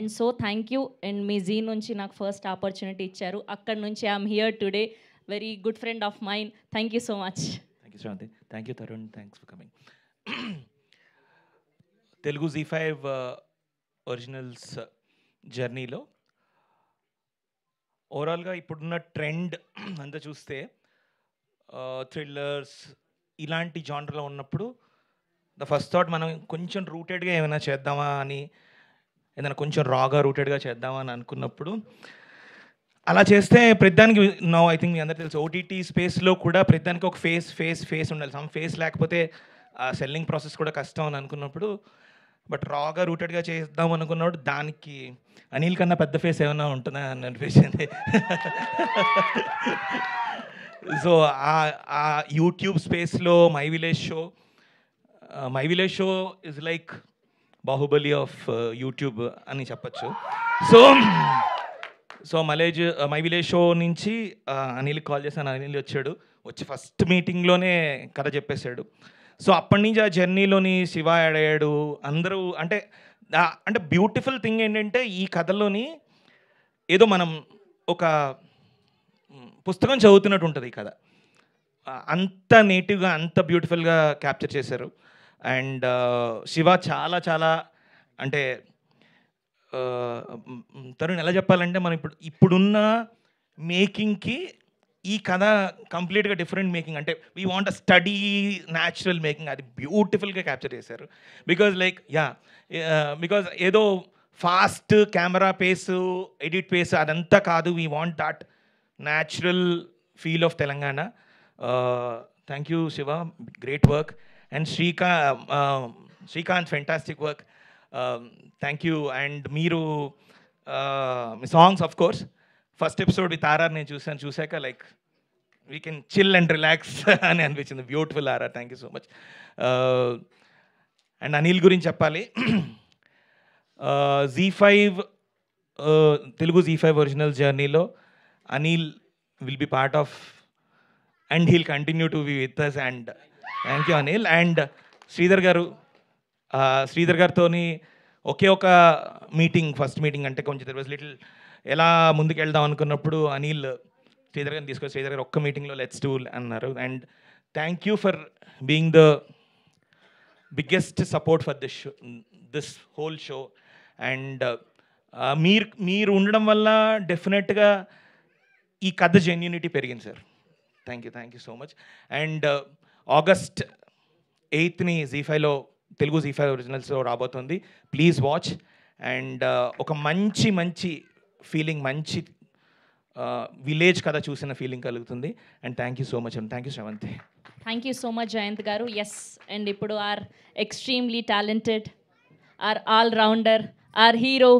And so thank you. And మీ Zee నుంచి నాకు ఫస్ట్ ఆపర్చునిటీ ఇచ్చారు. అక్కడి నుంచి I'm here today. Very good friend of mine. Thank you so much. Thank you Shravanthi. Thank you Tarun. Thanks for coming. Telugu Z5 originals జర్నీలో ఓవరాల్గా ఇప్పుడున్న trend అంతా చూస్తే థ్రిల్లర్స్ ఇలాంటి జానర్లో ఉన్నప్పుడు ద ఫస్ట్ థాట్ మనం కొంచెం రూటెడ్గా ఏమైనా చేద్దామా అని, ఏదైనా కొంచెం రాగా రూటెడ్గా చేద్దామా అని అనుకున్నప్పుడు అలా చేస్తే ప్రతిదానికి నో ఐ థింక్ మీ అందరికీ తెలుసు ఓటీటీ స్పేస్లో కూడా ప్రతిదానికి ఒక ఫేస్ ఉండాలి. సమ్ ఫేస్ లేకపోతే ఆ సెల్లింగ్ ప్రాసెస్ కూడా కష్టం అని అనుకున్నప్పుడు, బట్ రాగా రూటెడ్గా చేద్దాం అనుకున్నప్పుడు దానికి అనిల్ కన్నా పెద్ద ఫేస్ ఏమైనా ఉంటుందా అని అనిపించింది. సో ఆ యూట్యూబ్ స్పేస్లో my village show is like Baahubali of YouTube అని చెప్పచ్చు. సో మై విలేజ్ షో నుంచి అనిల్కి కాల్ చేశాను. అనిల్ వచ్చి ఫస్ట్ మీటింగ్లోనే కథ చెప్పేశాడు. సో అప్పటి నుంచి ఆ జర్నీలోని శివ యాడ్ అయ్యాడు. అందరూ అంటే బ్యూటిఫుల్ థింగ్ ఏంటంటే ఈ కథలోని ఏదో మనం ఒక పుస్తకం చదువుతున్నట్టు ఉంటుంది ఈ కథ. అంత నేటివ్గా అంత బ్యూటిఫుల్గా క్యాప్చర్ చేశారు. అండ్ శివ చాలా చాలా అంటే తరుణ్ ఎలా చెప్పాలంటే మనం ఇప్పుడున్న మేకింగ్కి ఈ కథ కంప్లీట్గా డిఫరెంట్ మేకింగ్. అంటే we want a study natural making, అది బ్యూటిఫుల్గా క్యాప్చర్ చేశారు. బికాజ్ ఏదో fast camera pace edit pace అదంతా కాదు. We want that natural feel of Telangana. Thank you Shiva, great work. And Srikanth fantastic work. Thank you. And మీరు మీ songs of course first episode with RR నేను చూశాక like we can chill and relax అని అనిపించింది. Beautiful RR. Thank you so much. And Anil గురించి చెప్పాలి. Telugu Z5 original జర్నీలో Anil will be part of and he'll continue to be with us. And thank you Anil. And Sridhar గారితో ఒకే ఒక మీటింగ్, ఫస్ట్ మీటింగ్ అంటే కొంచెం దెర్ వాజ్ లిటిల్ ఎలా ముందుకు వెళ్దాం అనుకున్నప్పుడు అనిల్ శ్రీధర్ గారిని తీసుకొని శ్రీధర్ గారు ఒక్క మీటింగ్లో లెట్స్ డూ అన్నారు. And thank you for being the biggest support for this whole show. And మీరు ఉండడం వల్ల డెఫినెట్గా ఈ కథ జెన్యూనిటీ పెరిగింది sir. Thank you so much. And August 8th Z5లో తెలుగు Z5 ఒరిజినల్స్లో రాబోతుంది. Please watch. అండ్ ఒక మంచి ఫీలింగ్, మంచి విలేజ్ కథ చూసిన ఫీలింగ్ కలుగుతుంది. And thank you so much and thank you Shravanthi. Thank you so much Jayanth garu. Yes, and ఇప్పుడు are extremely talented, are all rounder, are hero